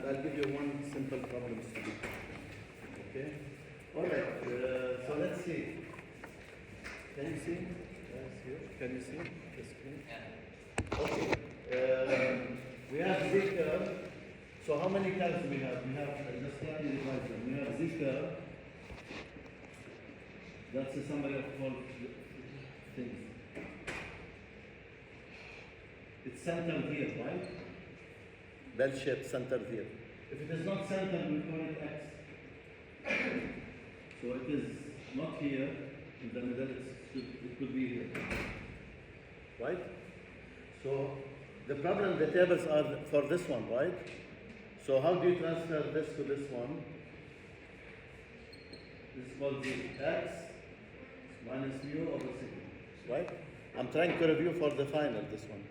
and I'll give you one simple problem to do. Okay? All right, so let's see. Can you see? Yes, here. Can you see the screen? Okay. We have Z curve. So how many curves do we have? We have, just slightly divide them. We have Z curve. That's a summary of all things. It's centered here, right? Bell-shaped, centered here. If it is not centered, we call it X. So it is not here, in the middle, it could be here. Right? So the problem, the tables are for this one, right? So how do you transfer this to this one? This is called the X minus mu over sigma, right? I'm trying to review for the final, this one.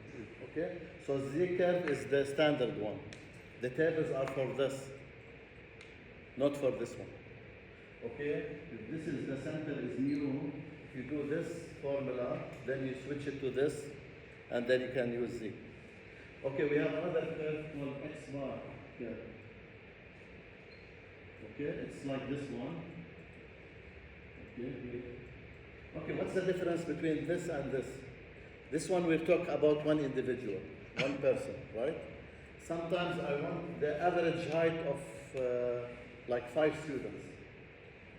Okay? So Z curve is the standard one. The tables are for this, not for this one. Okay? If this is the center is mu, if you do this formula, then you switch it to this, and then you can use Z. Okay, we have another curve called X bar curve. Okay, it's like this one. Okay, what's the difference between this and this? This one we talk about one individual, one person, right? Sometimes I want the average height of like 5 students.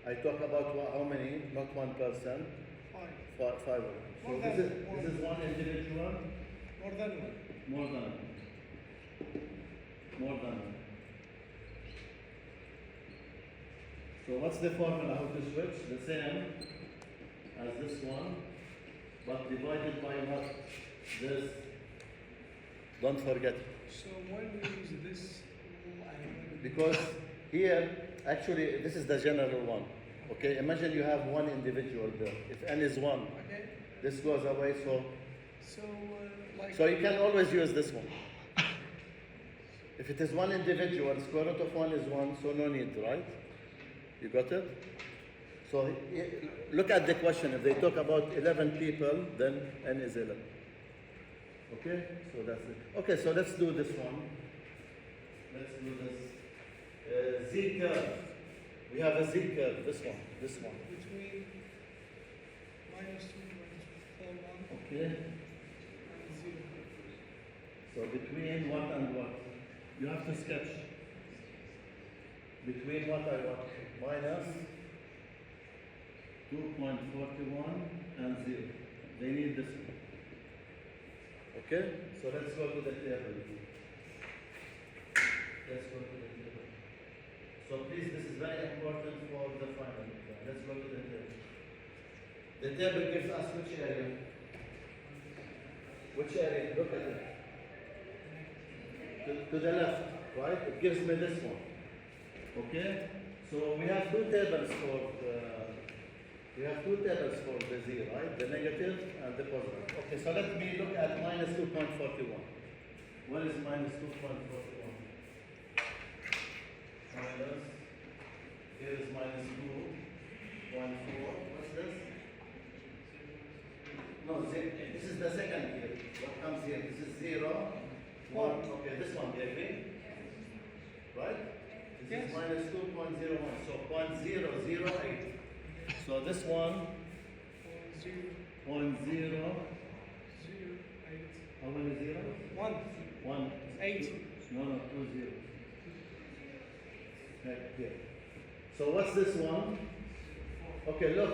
I talk about how many, not one person. Five. So this is one individual. More than one. More than one. So what's the formula? How to switch? The same as this one, but divided by what? This. Don't forget. So when we use this, Because here, actually, this is the general one. Okay, imagine you have one individual there. If n is 1, okay. this goes away, so Like. so you can always use this one. If it is one individual, square root of 1 is 1, so no need, right? You got it? So look at the question. If they talk about 11 people, then n is 11. Okay? So that's it. Okay, so let's do this one. Let's do this. Z curve. We have a Z curve, this one. Between -2 and 1. Okay. And 0. So between what and what? You have to sketch. Between what and what? Minus 2.41 and 0. They need this one. Okay? So let's go to the table. Let's go to the table. So please, this is very important for the final exam. Let's go to the table. The table gives us which area? Which area? Look at it. To the left, right? It gives me this one. Okay? So we have two tables for the Z, right? The negative and the positive. Okay, so let me look at minus 2.41. What is minus 2.41? Minus, here is minus 2.4. What's this? No, this is the second here. What comes here? This is 0, 1. Okay, this one, do you agree? Right? This Yes. is minus 2.01, so 0.008. So this one, 0.0. 8. How many zeros? 1. 1. 8. No, 2 zeros. Right here. So what's this one? Okay, look.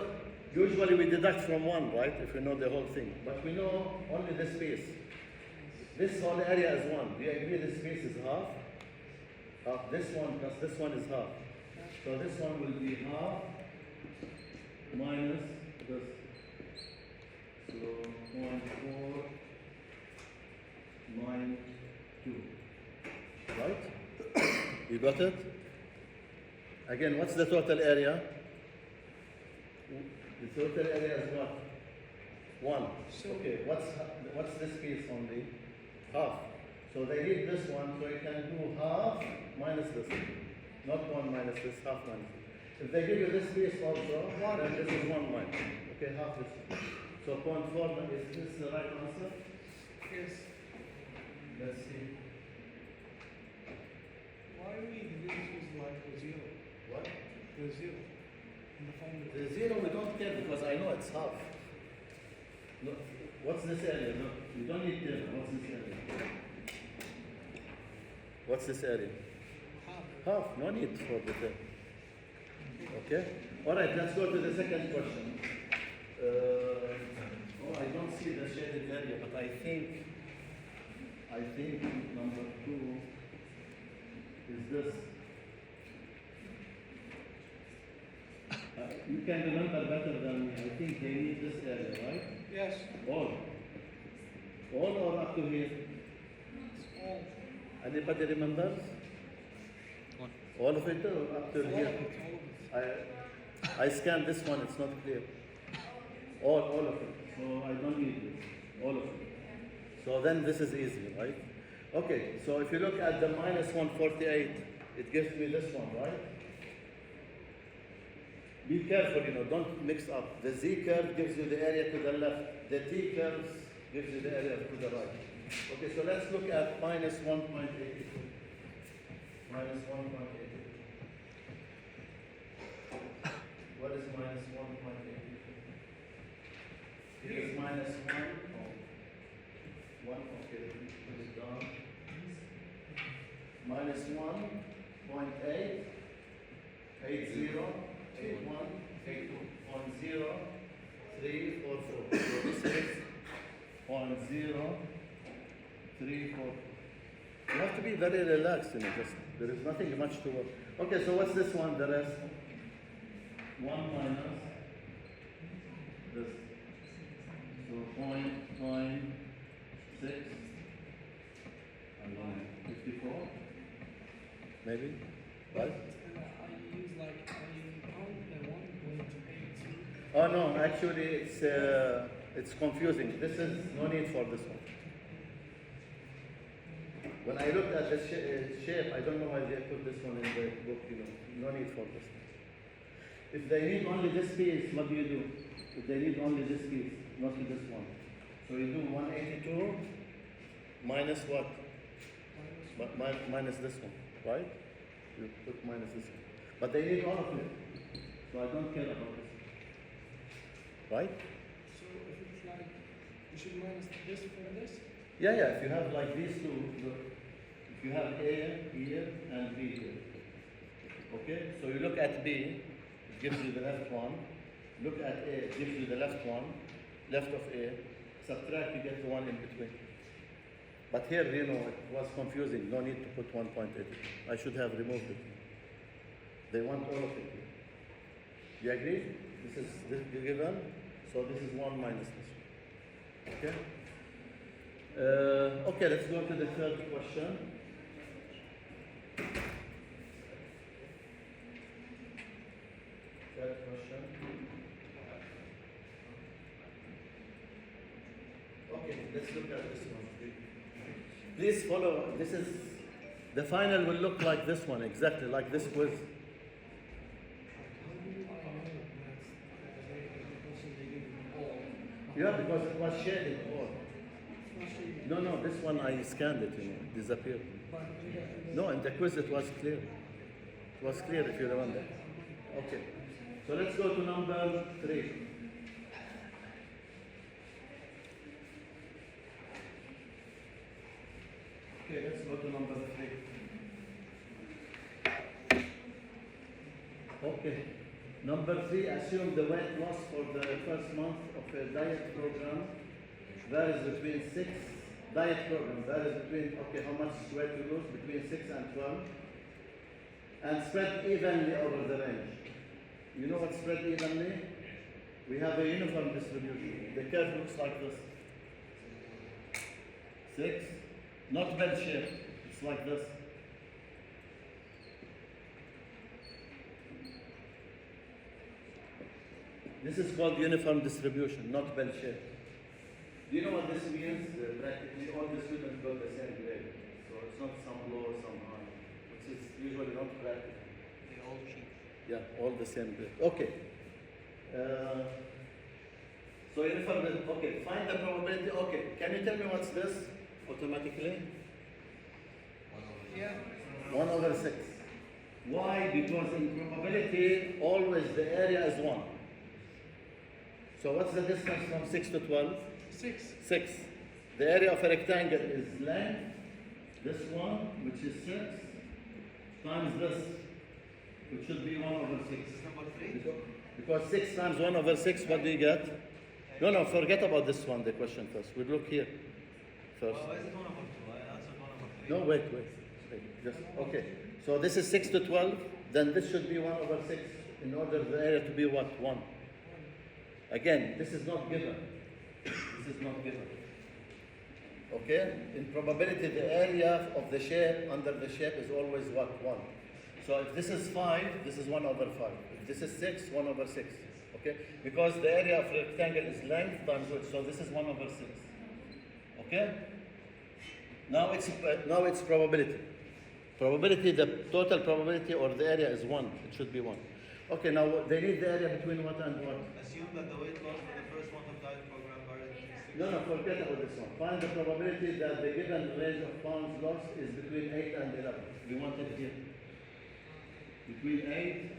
Usually we deduct from 1, right? If we know the whole thing. But we know only the space. This whole area is 1. Do you agree this space is half? This one plus this one is half. So this one will be half minus this. So 0.492. Right? You got it? Again, what's the total area? The total area is what? 1. So Okay, what's this piece only? Half. So they need this one, so you can do half minus this. Not 1 minus this, half minus this. If they give you this piece also, then this is 1 minus. Okay, half this one. So 0.4, is this the right answer? Yes. Let's see. why we didn't use like the zero? What? The zero in the formula. The zero we don't care because I know it's half. No, what's this area? No, you don't need 10. What's this area? What's this area? Half. Half, no need for the 10. Okay? Alright, let's go to the second question. I don't see the shaded area, but I think number 2 is this. You can remember better than me. I think they need this area, right? Yes. All or up to here? It's all. Anybody remembers? All of it or up to All here? of it. All of it. I scanned this one, it's not clear. All of it. So I don't need this. All of it. So then this is easy, right? Okay, so if you look at the minus 148, it gives me this one, right? Be careful, don't mix up. The Z curve gives you the area to the left. The T curve gives you the area to the right. Okay, so let's look at minus 1.82. Minus 1.82. What is minus 1.82? It is minus 1. Oh, 1, okay, let me put it down. Minus 1.8, 80, 81, 8.0, 3, 4, 4. So this is 0.0, 3, 4. You have to be very relaxed, just there is nothing much to work. Okay, so what's this one, the rest? 1 minus this. So 0.96 and 54. Maybe? But Right? I use like I count the 1.82. Oh no, actually it's confusing. This is no need for this one. When I looked at the shape, I don't know why they put this one in the book, no need for this one. If they need only this piece, what do you do? If they need only this piece, not this one. So you do 182 minus what? Minus this one, right? You put minus this one. But they need all of it. So I don't care about this. Right? So if it's like, you should minus this from this? Yeah, if you have like these two, look, if you have A here and B here. Okay? So you look at B, it gives you the left one. Look at A, it gives you the left one, left of A. Subtract, you get the one in between. But here, it was confusing. No need to put 1.8. I should have removed it. They want all of it. You agree? This is given, so this is 1 minus this one. Okay? Okay, let's go to the third question. Third question. Okay, let's look at this one. Please follow. This is the final will look like this one, exactly like this quiz. How do I know that's the person they give all? Yeah, because it was shaded all. It's not shaded. No, this one I scanned it, disappeared. But No, in the quiz it was clear. It was clear if you remember. Okay. So let's go to number 3. Okay, let's go to number 3. Okay. Number 3, assume the weight loss for the first month of a diet program varies between 6. Diet program varies between, how much weight you lose? Between 6 and 12. And spread evenly over the range. You know what spread evenly? We have a uniform distribution. The curve looks like this. 6, not bell shape, it's like this. This is called uniform distribution, not bell shape. Do you know what this means? Practically all the students got the same grade. So it's not some low, some high, which is usually not practical. they all cheat. Yeah, all the same grade. Okay. So uniform, okay, find the probability. Okay, can you tell me what's this automatically? Yeah. 1 over 6. Why? Because in probability, always the area is 1. So what's the distance from 6 to 12? 6. 6. The area of a rectangle is length, this one, which is 6, times this, which should be 1 over 6. Number 3. Because 6 times 1 over 6, what do you get? No, forget about this one, the question first. We look here first. Why is it 1 over 2? I answered 1 over 3. No, wait. Just, okay. So this is 6 to 12, then this should be 1 over 6 in order the area to be what? 1. Again, this is not given. This is not given. Okay? In probability, the area of the shape under the shape is always what? 1. So if this is 5, this is 1 over 5. If this is 6, 1 over 6. Okay? Because the area of rectangle is length times width, so this is 1 over 6. Okay? Now it's probability. Probability, the total probability or the area is 1. It should be 1. Okay, now they need the area between what and what? Assume that the weight loss for the first 1.5 program varies between 6. No, forget about this one. Find the probability that the given range of pounds lost is between 8 and 11. We want it here. Between 8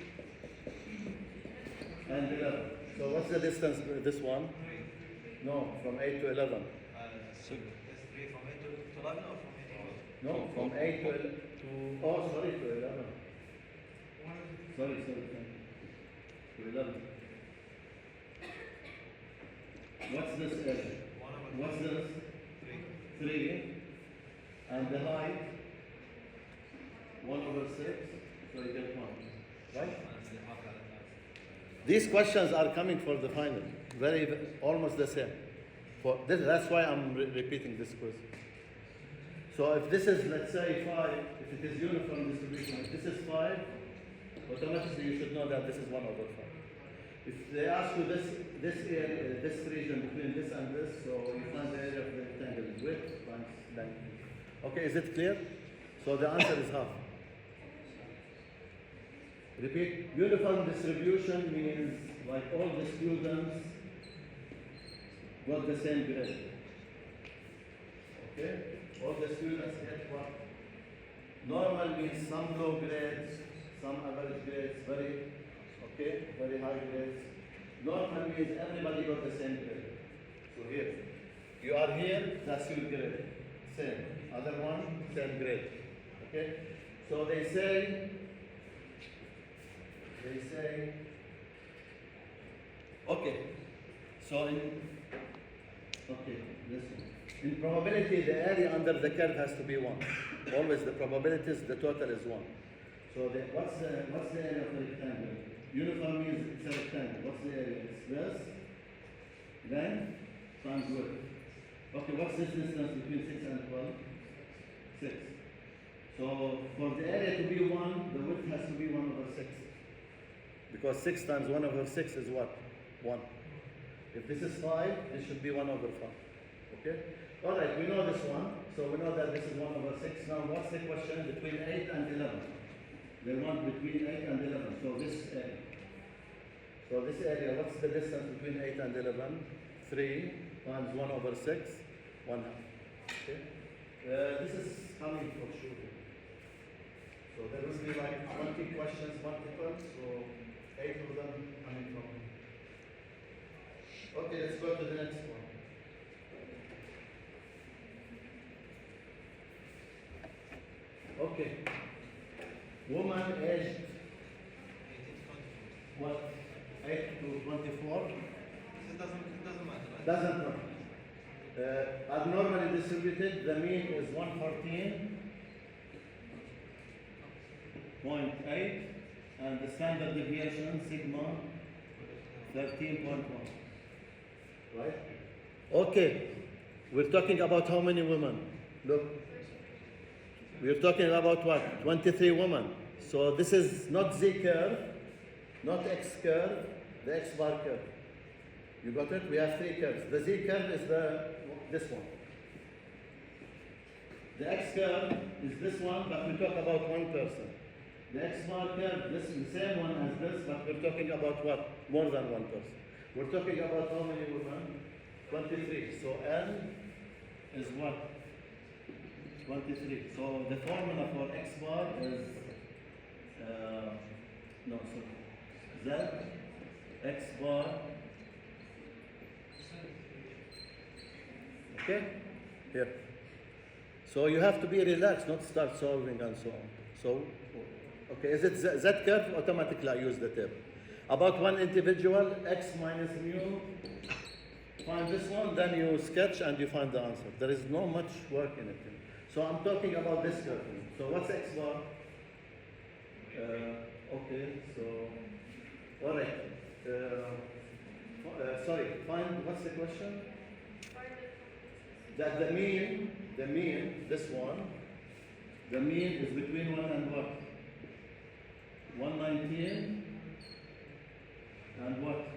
and 11. So what's the distance with this one? 3. No, from 8 to 11. That's 3 from 8 to 11 or from 8 to 11? No, from 8 to 11. Oh, sorry, to 11. Sorry. To 11. What's this area? 1 over What's this? 3. 3. And the height? 1 over 6. So you get 1. Right? These questions are coming for the final. Almost the same. That's why I'm repeating this quiz. So if this is, let's say, 5, if it is uniform distribution, if this is 5, automatically you should know that this is 1 over 5. If they ask you this area, this region between this and this, so you find the area of the rectangle is width times length. Okay, is it clear? So the answer is half. Repeat, uniform distribution means like all the students got the same grade. Okay? All the students get what? Normal means some low grades, some average grades, very high grades. Normal means everybody got the same grade. So here, you are here, that's your grade. Same. Other one, same grade. Okay? So they say, okay, listen. In probability, the area under the curve has to be 1. Always the probabilities, the total is 1. So what's the area of the rectangle? Uniform means it's a rectangle. What's the area? It's this, length, times width. Okay, what's this distance between 6 and 12? 6. So for the area to be 1, the width has to be 1 over 6. Because 6 times 1 over 6 is what? 1. If this is 5, this should be 1 over 5. Okay? Alright, we know this one. So we know that this is 1 over 6. Now what's the question? Between 8 and 11. They want between 8 and 11. So this area, what's the distance between 8 and 11? 3 times 1 over 6, 1 half. Okay? This is coming for sure. So there will be like 20 questions multiple, so 8 of them coming from. Okay, let's go to the next one. Okay. Woman aged 18 to 24. what? 8 to 24? It doesn't matter, right? Doesn't matter. Abnormally distributed, the mean is 114.8 and the standard deviation sigma 13.1. Right? Okay. We're talking about how many women? Look. We're talking about what? 23 women. So this is not Z curve, not X curve, the X bar curve. You got it? We have 3 curves. The Z curve is this one. The X curve is this one, but we talk about one person. The X bar curve, this is the same one as this, but we're talking about what? More than one person. We're talking about how many women? 23. So N is what? 23. So the formula for x bar is, no, sorry, z x bar, okay? Here. So you have to be relaxed, not start solving and so on. So, okay, is it z curve? Automatically I use the table. About one individual, x minus mu, find this one, then you sketch and you find the answer. There is no much work in it. So I'm talking about this curve. So what's x bar? Okay, so, all right. Sorry, find, what's the question? That the mean, this one, the mean is between what and what? 119 and what?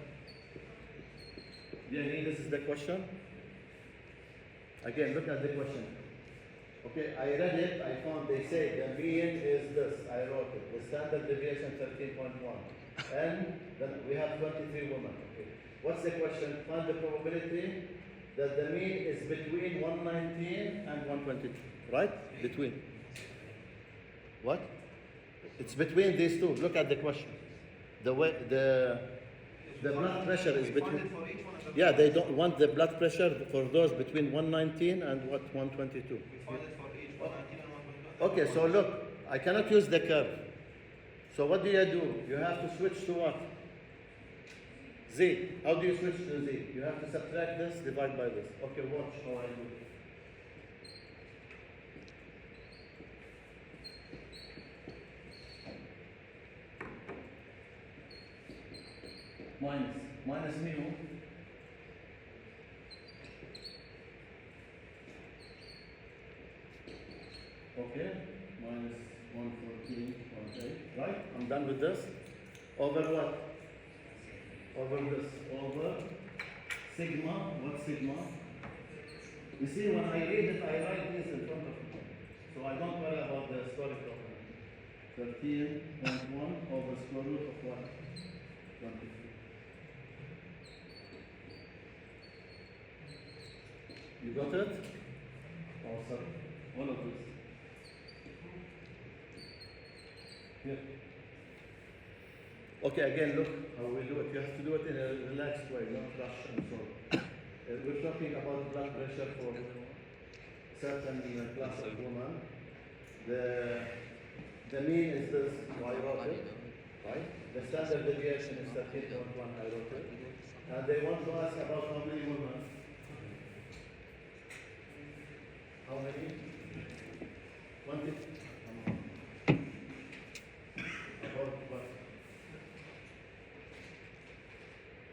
Do you agree this is the question? Again, look at the question. Okay, I read it, I found they say the mean is this, I wrote it, the standard deviation 13.1. And then we have 23 women. Okay. What's the question? Find the probability that the mean is between 119 and 122, right? Between. What? It's between these two. Look at the question. The way the blood pressure is between. Yeah, they don't want the blood pressure for those between 119 and what 122. We find it for each 119 and 122. Okay, so look, I cannot use the curve. So what do? You have to switch to what? Z. How do you switch to Z? You have to subtract this, divide by this. Okay, watch how I do it. Minus mu. Okay, minus 114.8. Right? I'm done with this. Over what? Over this. Over sigma. What sigma? You see, when I read it, I write this in front of me. So I don't worry about the historical. 13.1 over square root of what? 23. You got it? Oh, sorry. All of this. Here. Okay, again, look how we do it. You have to do it in a relaxed way, not rush and so. We're talking about blood pressure for certain class of women. The mean is this, I wrote it, right? The standard deviation is 13.1, I wrote it. And they want to ask about how many women. How many? 20. About what?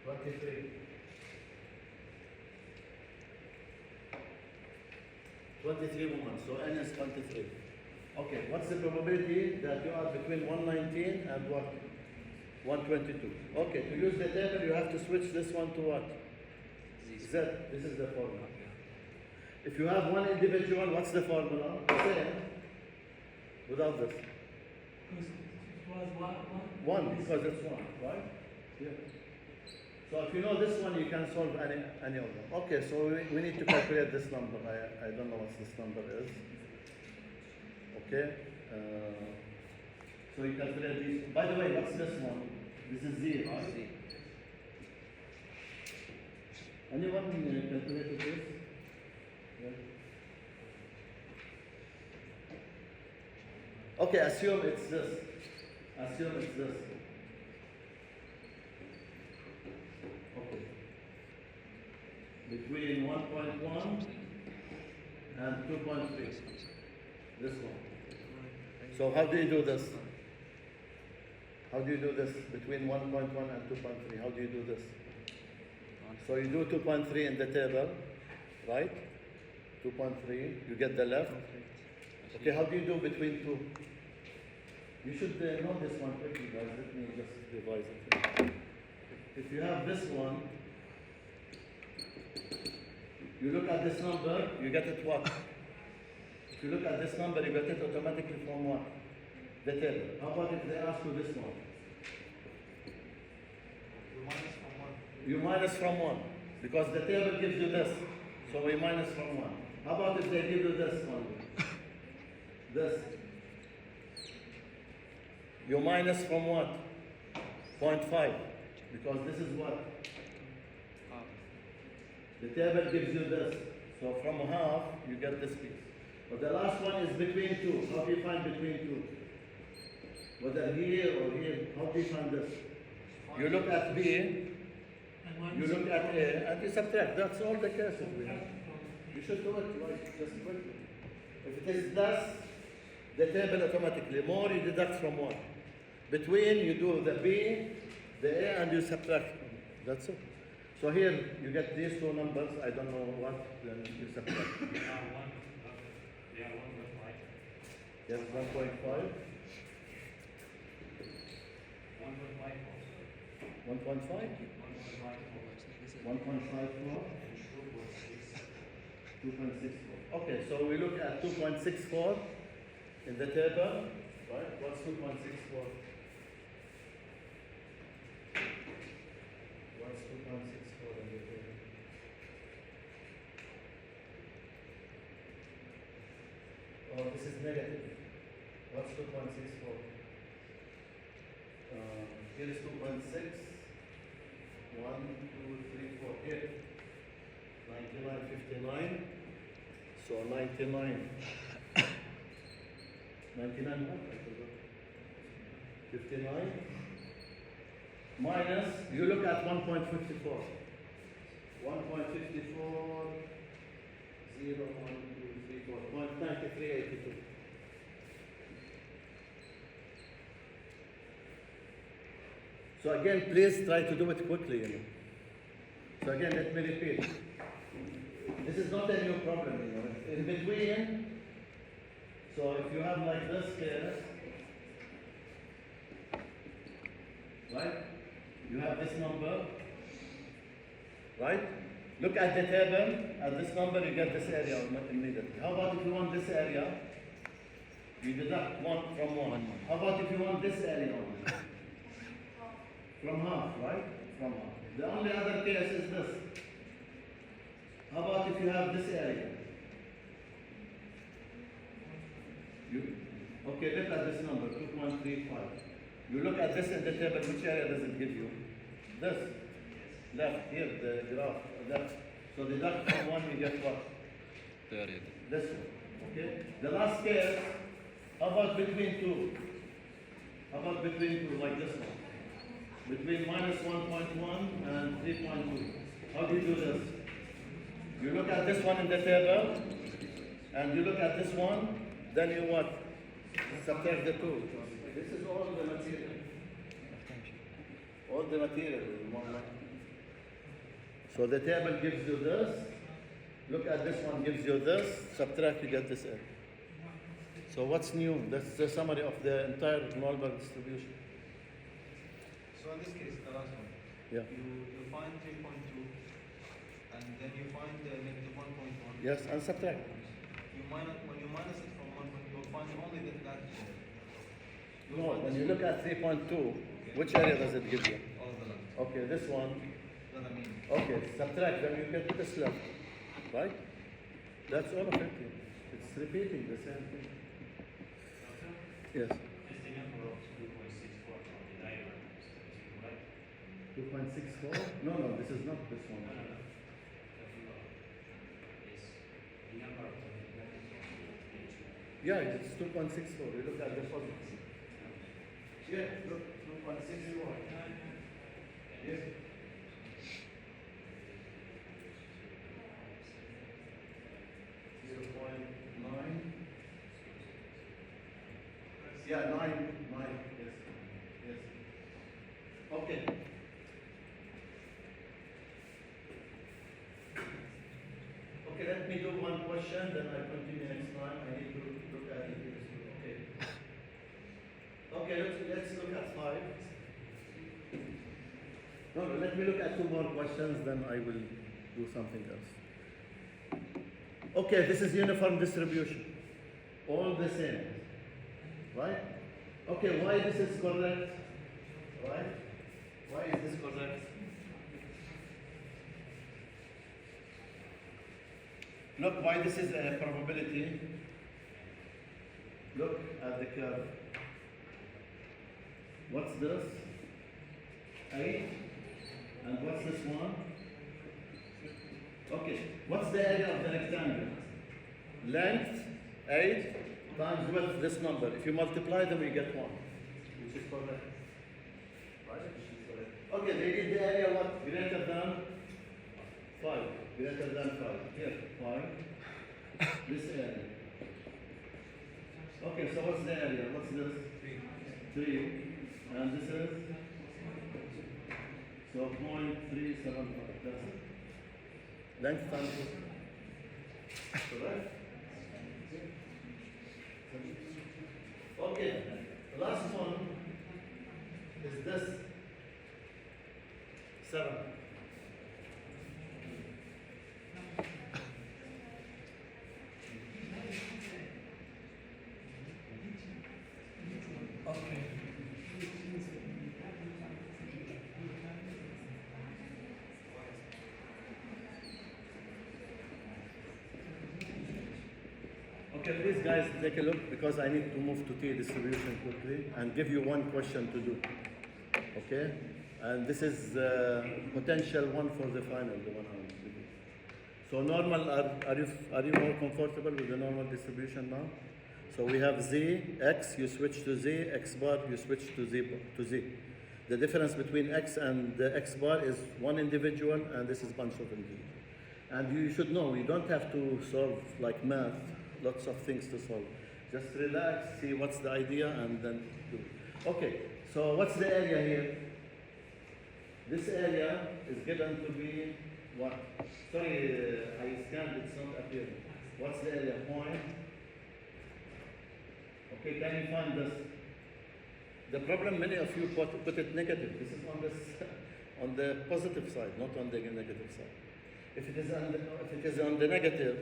23. 23 women, so n is 23. Okay, what's the probability that you are between 119 and what? 122. Okay, to use the table, you have to switch this one to what? Z. This is the formula. If you have one individual, what's the formula? Same. Without this. It was one. One, because it's one, right? Yeah. So if you know this one, you can solve any of them. Okay, so we need to calculate this number. I don't know what this number is. Okay. So you calculate these. By the way, what's this one? This is Z, right? Anyone calculated this? Yeah. Okay, assume it's this. Assume it's this. Okay. Between 1.1 and 2.3. This one. So how do you do this? How do you do this between 1.1 and 2.3? How do you do this? So you do 2.3 in the table, right? 2.3, you get the left. Okay, how do you do between two? You should know this one quickly, guys. Let me just revise it. If you have this one, you look at this number, you get it what? If you look at this number, you get it automatically from what? The table. How about if they ask you this one? You minus from 1. Because the table gives you this. So we minus from 1. How about if they give you this one? this. You minus from what? 0.5, because this is what? The table gives you this. So from half, you get this piece. But the last one is between two. How do you find between two? Whether here or here, how do you find this? You look at B, And one you is look at from- A, and you subtract. That's all the cases we have. from- You should do it right, just quickly. If it is less, the table automatically. More, you deduct from one. Between, you do the B, the A, and you subtract. That's it. So here, you get these two numbers. I don't know what, then you subtract. Yes, 1.5. 1.5? 1.54? 2.64. Okay, so we look at 2.64 in the table, right? What's 2.64? What's 2.64 in the table? Oh, this is negative. What's 2.64? Here is 2.6. 1, 2, 3, 4. Here. 99.59. So 99. 99 what? I forgot. 59. Minus, you look at 1.54. 1.54. 0, 1, 2, 3, 4. 0.9382. So again, please try to do it quickly. So again, let me repeat. This is not a new problem. In between, so if you have like this here, right? You have this number, right? Look at the table, at this number you get this area immediately. How about if you want this area? You deduct one from one. How about if you want this area only? From half, right? From half. The only other case is this. How about if you have this area? Okay, look at this number, 2.35. You look at this in the table, which area does it give you? This. Left, here, the graph, left. So deduct from one, you get what? This one, okay? The last case, how about between two? How about between two, like this one? Between minus 1.1 and 3.2. How do you do this? You look at this one in the table, and you look at this one, then you what? Subtract the two. This is all the material. All the material in one line. So the table gives you this. Look at this one, gives you this. Subtract, you get this area. So what's new? That's the summary of the entire Goldberg distribution. So in this case, the last one. Yeah. You find 3.2 and then you find the negative 1.1. Yes, and subtract. When you minus it from 1, you'll find only that. No, when you look at 3.2, which area does it give you? All the left. Okay, this one. Doesn't mean. Okay, subtract, then you get this left. Right? That's all of it. It's repeating the same thing. Yes. 2.64? No, no, this is not this one. Yeah, it's 2.64. You look at the positive. Yeah, look, 2.64. Yes. Yeah, 9, yes, yes. Okay. Okay, let me do one question, then I continue next time. I need to look at it. Okay. Okay, let's look at 5. No, let me look at 2 more questions, then I will do something else. Okay, this is uniform distribution. All the same. Right? Okay, why this is correct? Right? Why is this correct? Look, why this is a probability. Look at the curve. What's this? 8. And what's this one? Okay. What's the area of the rectangle? Length 8 times width this number. If you multiply them, you get 1, which is correct. Right? Okay, they did the area what? Greater than 5. Greater than 5. Here, 5. This area. Okay, so what's the area? What's this? 3. And this is? So 0.375. That's it. Length times width. Correct? Okay, the last one is this 7. Okay. Okay, please guys take a look because I need to move to T distribution quickly and give you one question to do. Okay? And this is potential one for the final, the one I want to do. So normal, are you more comfortable with the normal distribution now? So we have Z, X, you switch to Z, X bar, you switch to Z. The difference between X and the X bar is one individual and this is bunch of individuals. And you should know, you don't have to solve like math, lots of things to solve. Just relax, see what's the idea and then do it. Okay, so what's the area here? This area is given to be what? Sorry, I scanned, it's not appearing. What's the area? Point. Okay, can you find this? The problem, many of you put it negative. This is on the positive side, not on the negative side. If it is on the negative,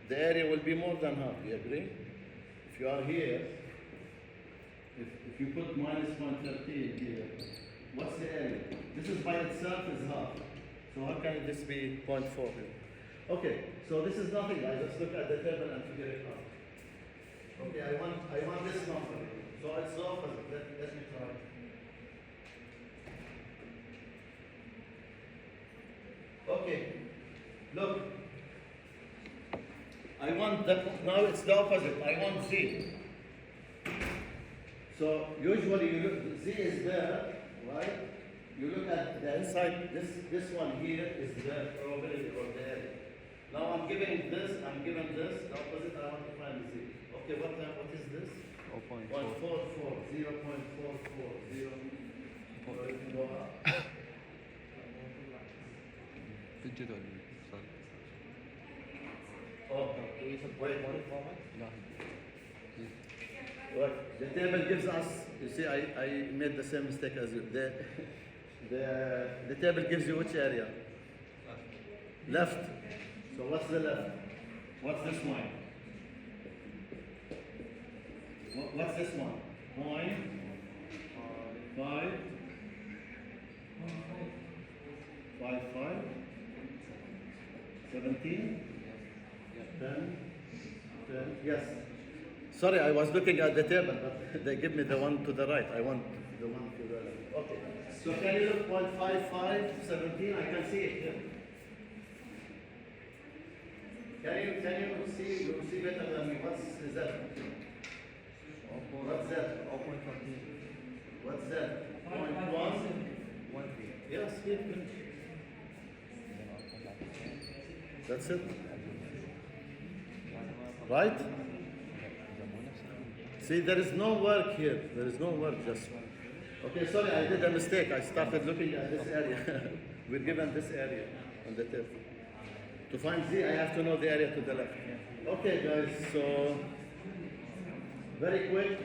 the area will be more than half. Do you agree? If you are here, if you put minus 113 here, what's the area? This is by itself is half. So how can this be 0.4 here? Okay, so this is nothing. I just look at the table and figure it out. Okay, I want this number. So it's the opposite. Let me try. Okay, look. I want that, now it's the opposite. I want Z. So usually you look, Z is there, right? You look at the inside, this one here is the probability or the area. Now I'm given this, the opposite, I want to find Z. Okay, what is this? 0.44, 0.440. Go up. digital. Oh, wait. What? The table gives us, you see, I made the same mistake as you. The table gives you which area? Left. So what's the left? What's this one? What's this one? 0.5. 5. 17. 10. Yes. Sorry, I was looking at the table, but they give me the one to the right. I want the one to the left. Okay. So can you look 0.55, 17? I can see it here. Can you see? You see better than me. What's that? What's that? What's that? 0.1? Yes, here. That's it. Right? See, there is no work here. There is no work, just. Okay, sorry, I did a mistake. I started looking at this area. We're given this area on the table. To find Z, I have to know the area to the left. Okay, guys, so very quick.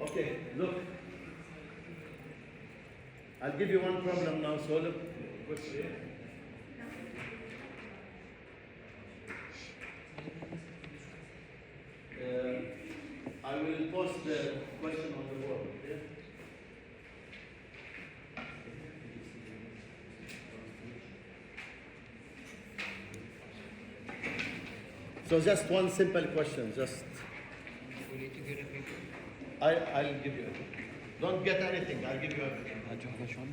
Okay, look. I'll give you one problem now, so look quickly. I will post the question on the board, okay? So just one simple question, just We need to get a picture. I'll give you. Don't get anything. I'll give you everything. Hacı hava şu an.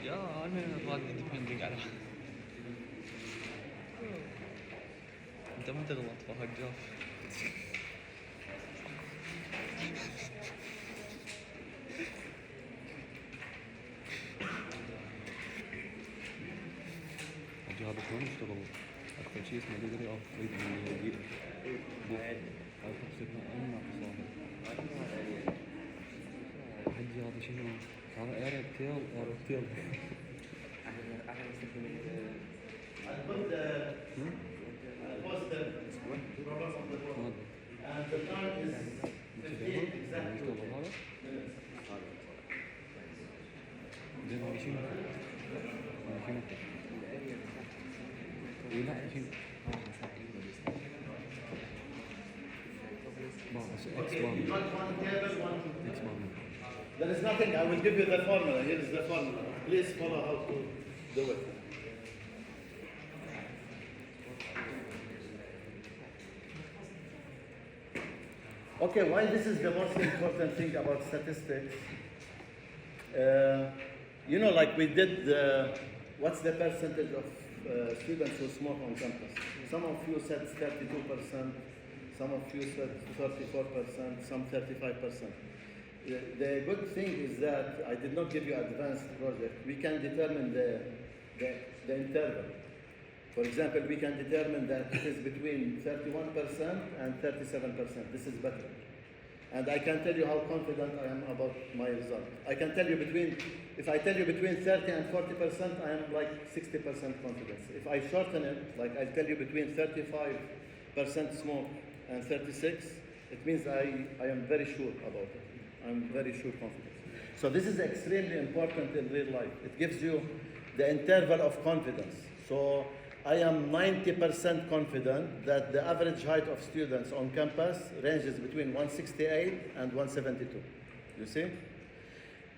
يا انا غادي ديبندنج على انت ما تغلط فهجاف حجي هذا شلون يشتغل؟ اكثر شيء اسمه ديليفري اوف ريد من يجيب هاي تقصدنا اي حجي هذا شنو؟ هذا ايرتيل I'll put the post the program of the board. And the time is 15 exactly minutes. زين هذا شنو؟ هذا شنو؟ إيه لا شنو؟ Okay, you got one table, one. X bar. There is nothing. I will give you the formula. Here is the formula. Please follow how to do it. Okay, why this is the most important thing about statistics? You know, like we did, what's the percentage of students who smoke on campus? Some of you said 32%, some of you said 34%, some 35%. The good thing is that I did not give you advanced project. We can determine the interval. For example, we can determine that it is between 31% and 37%. This is better. And I can tell you how confident I am about my result. I can tell you if I tell you between 30 and 40%, I am like 60% confidence. If I shorten it, like I tell you between 35% smoke and 36, it means I am very sure about it. I'm very sure confident. So this is extremely important in real life. It gives you the interval of confidence. So I am 90% confident that the average height of students on campus ranges between 168 and 172. You see?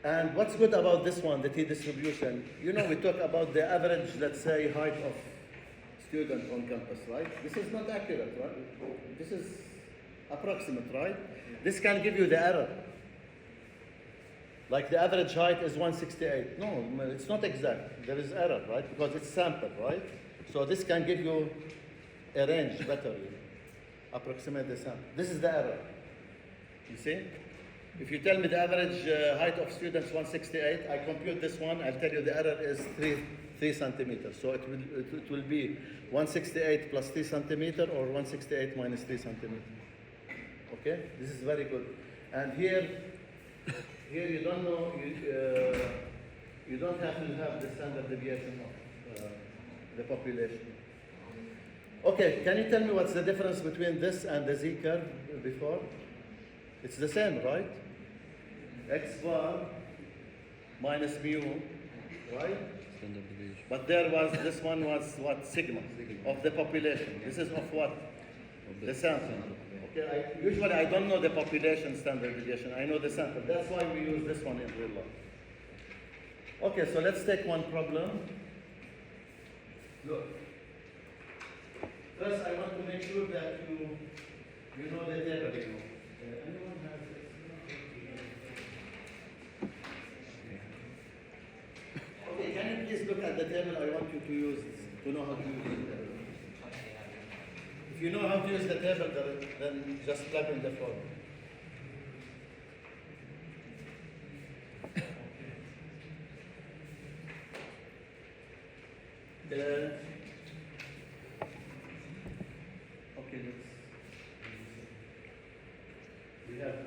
And what's good about this one, the t-distribution, you know, we talk about the average, let's say, height of student on campus, right? This is not accurate, right? This is approximate, right? This can give you the error. Like the average height is 168. No, it's not exact. There is error, right? Because it's sample, right? So this can give you a range better, approximate the sample. This is the error. You see? If you tell me the average height of students 168, I compute this one, I'll tell you the error is 3 centimeters. So it will be 168 plus 3 centimeter or 168 minus 3 centimeter. Okay? This is very good. And here you don't know, you don't have to have the standard deviation of the population. Okay, can you tell me what's the difference between this and the Z curve before? It's the same, right? X bar minus mu, right? Standard deviation. But this one was what? Sigma of the population. This is of what? The sample. Okay, usually I don't know the population standard deviation. I know the sample. That's why we use this one in real life. Okay, so let's take one problem. Look. First, I want to make sure that you know the table. Anyone has this? Okay, can you please look at the table? I want you to know how to use the table. If you know how to use the table, then just plug in the formula. Okay, we have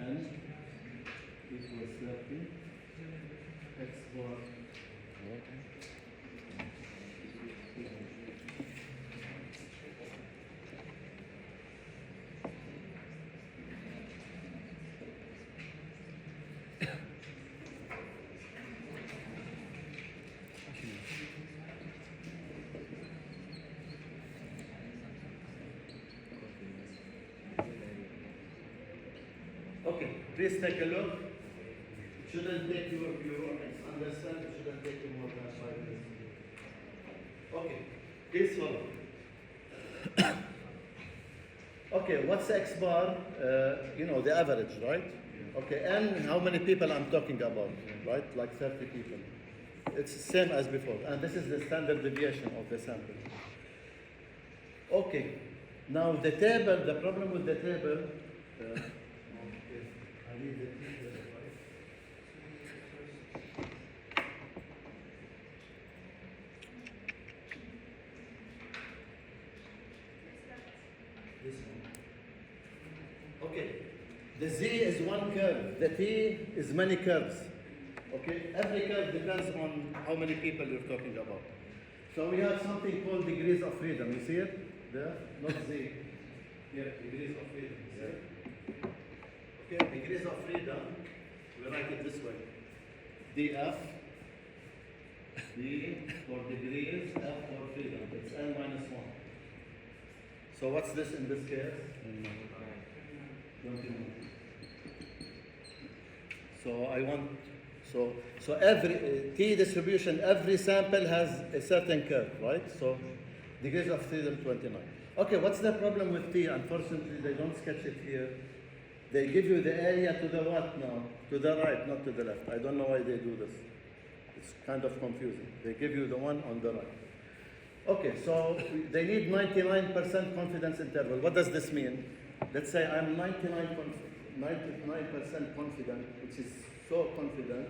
n equals 30, x bar Okay, please take a look. It shouldn't take you, if you understand, it shouldn't take you more than 5 minutes. Okay, please follow. Okay, what's X bar? You know, the average, right? Okay, and how many people I'm talking about, right? Like 30 people. It's the same as before, and this is the standard deviation of the sample. Okay, now the table, the problem with the table, I need the table, right? This one. Okay, the Z is one curve, the T is many curves. Okay, every curve depends on how many people you're talking about. So we have something called degrees of freedom. You see it? There? Not Z. Here, degrees of freedom. You see it? Okay, degrees of freedom, we write it this way. df, D for degrees, F for freedom. It's N minus 1. So what's this in this case? 21. So I want, so every T distribution, every sample has a certain curve, right? So degrees of freedom 29. Okay, what's the problem with T? Unfortunately, they don't sketch it here. They give you the area to the what now? To the right, not to the left. I don't know why they do this. It's kind of confusing. They give you the one on the right. Okay, so they need 99% confidence interval. What does this mean? Let's say I'm 99% confident, which is so confident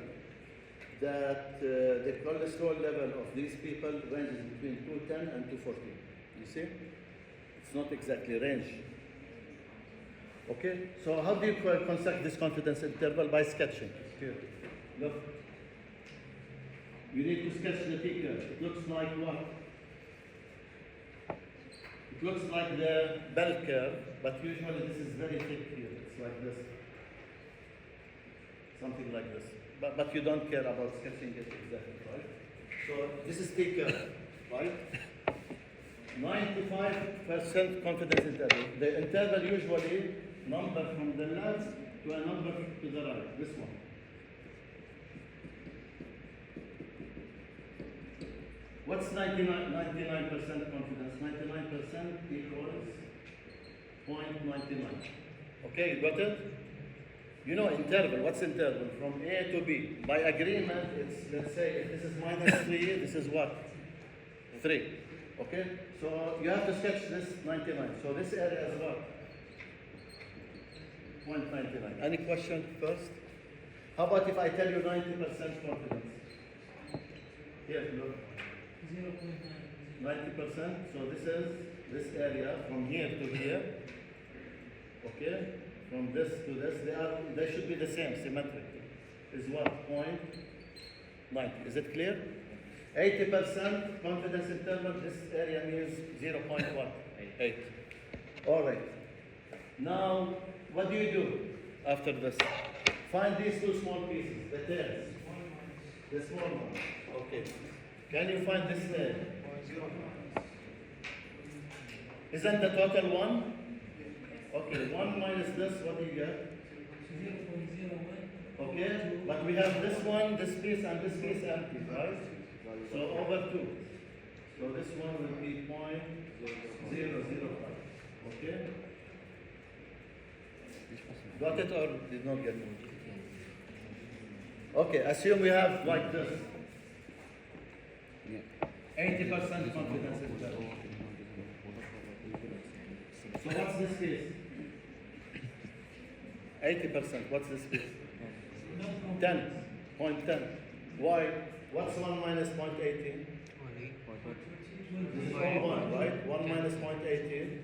that the cholesterol level of these people ranges between 210 and 240. You see? It's not exactly range. Okay, so how do you construct this confidence interval? By sketching. Here, look. You need to sketch the T curve. It looks like what? It looks like the bell curve, but usually this is very thick here. It's like this. Something like this. But you don't care about sketching it exactly, right? So this is T curve, right? 95% confidence interval. The interval usually number from the left to a number to the right. This one. What's 99% confidence? 99% equals 0.99. Okay, you got it? You know interval. What's interval? From A to B. By agreement, it's, let's say, if this is -3, this is what? 3. Okay? So you have to sketch this 99. So this area is what? 0.99. Any question first? How about if I tell you 90% confidence? Here, look. 0.9. 90%. So this is this area from here to here. Okay? From this to this, they should be the same, symmetric. Is what? 0.90. Is it clear? 80% confidence interval, this area means 0.8. All right. Now, what do you do after this? Find these two small pieces, the tails. The small one. Okay. Can you find this tail? Isn't the total 1? Okay, 1 minus this, what do you get? 0.01. Okay, but we have this one, this piece, and this piece empty, right? So over 2. So this one will be 0.005. Okay? Got it or did not get it? Okay, assume we have like this. 80% confidence interval. So what's this piece? 80%. What's this piece? 10.10. Why? What's 1 minus 0.18? This is all 1, right? 1 minus 0.18,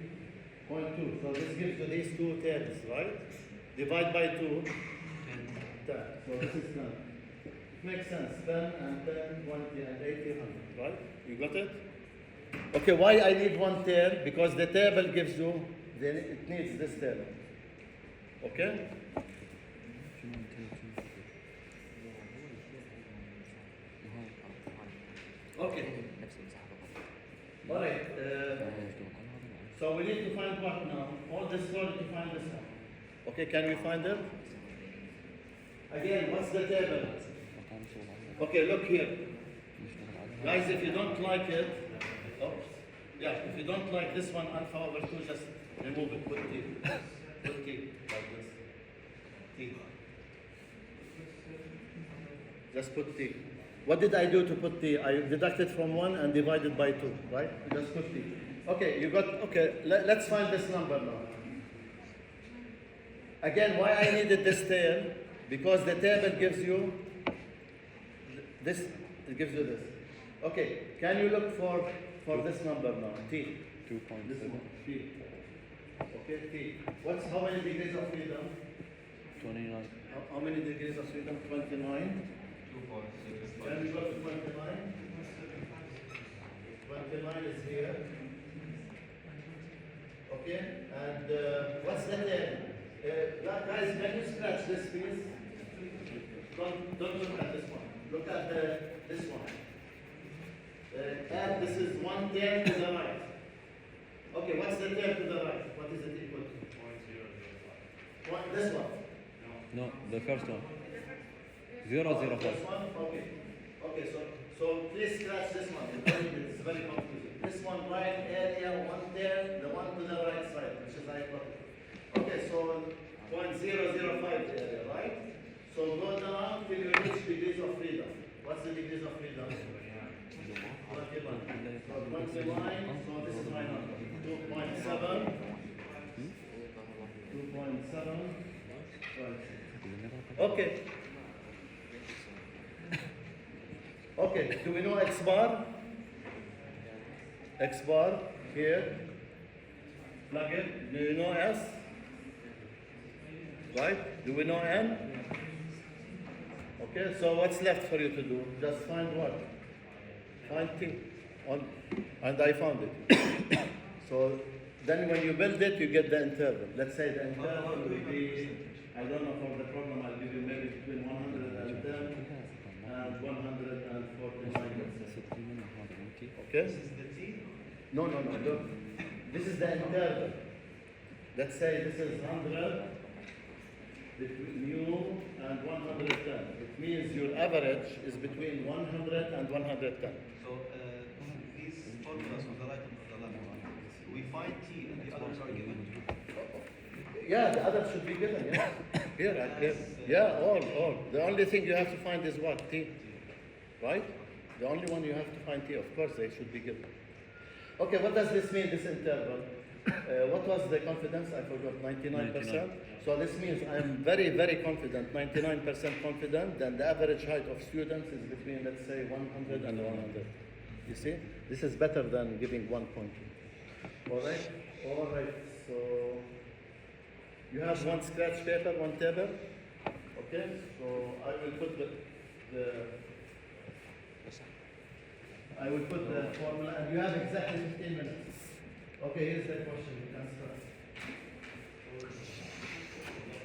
0.2. So this gives you these two tails, right? Divide by 2, 10. So this is 10. Makes sense. 10 and 10, 20 and 80, 100, right? You got it? Okay, why I need one tail? Because the table gives you, it needs this table. Okay? Okay. All right. So we need to find what now? All this story to find this one. Okay, can we find it? Again, what's the table? Okay, look here. Guys, if you don't like it, oops. Yeah, if you don't like this one, alpha over 2, just remove it. Put T. Put T, like this. T. Just put T. What did I do to put T? I deducted from 1 and divided by 2, right? Just put T. Okay, you got, okay, let's find this number now. Again, why I needed this tail? Because the table gives you this, it gives you this. Okay, can you look for this number now? T. 2.7. This one, T. Okay, T. How many degrees of freedom? 29. How many degrees of freedom? 29. 2.6. Can we go to 29? 29 is here. Okay, and what's the tail? Guys, can you scratch this piece? Don't look at this one. Look at this one. And this is 1 tail to the right. Okay, what's the tail to the right? What is it equal to? This one. No, the first one. 005. This one? Okay. Okay, so please scratch this one. It's very confusing. This one, right area, 1 tail, the one to the right side, which is hypothetical. Okay, so 0.005 area, right? So go down till you reach degrees of freedom. What's the degrees of freedom? 21. So 21, so this is my number. 2.7. 2.7. Okay. Okay, do we know X bar? X bar here. Plug it. Do you know S? Right? Do we know N? Okay, so what's left for you to do? Just find what? Find T. And I found it. So then when you build it, you get the interval. Let's say the interval will be, I don't know, for the problem, I'll give you maybe between 110 and 149. Okay? This is the T. No. Look. This is the interval. Let's say this is 100 between mu and 110. It means your average is between 100 and 110. So these formulas on the right and on the left, we find T and the others are given. Yeah, the others should be given, yes. Here, right here. Yeah, all. The only thing you have to find is what? T. Right? The only one you have to find T. Of course, they should be given. Okay, what does this mean, this interval? What was the confidence? I forgot, 99%? 99. So this means I am very, very confident, 99% confident, that the average height of students is between, let's say, 100 and 100. You see? This is better than giving 1 point. All right, so you have one scratch paper, one table. Okay, so I will put I will put the formula, and you have exactly 15 minutes. Okay, here's the question. You can start.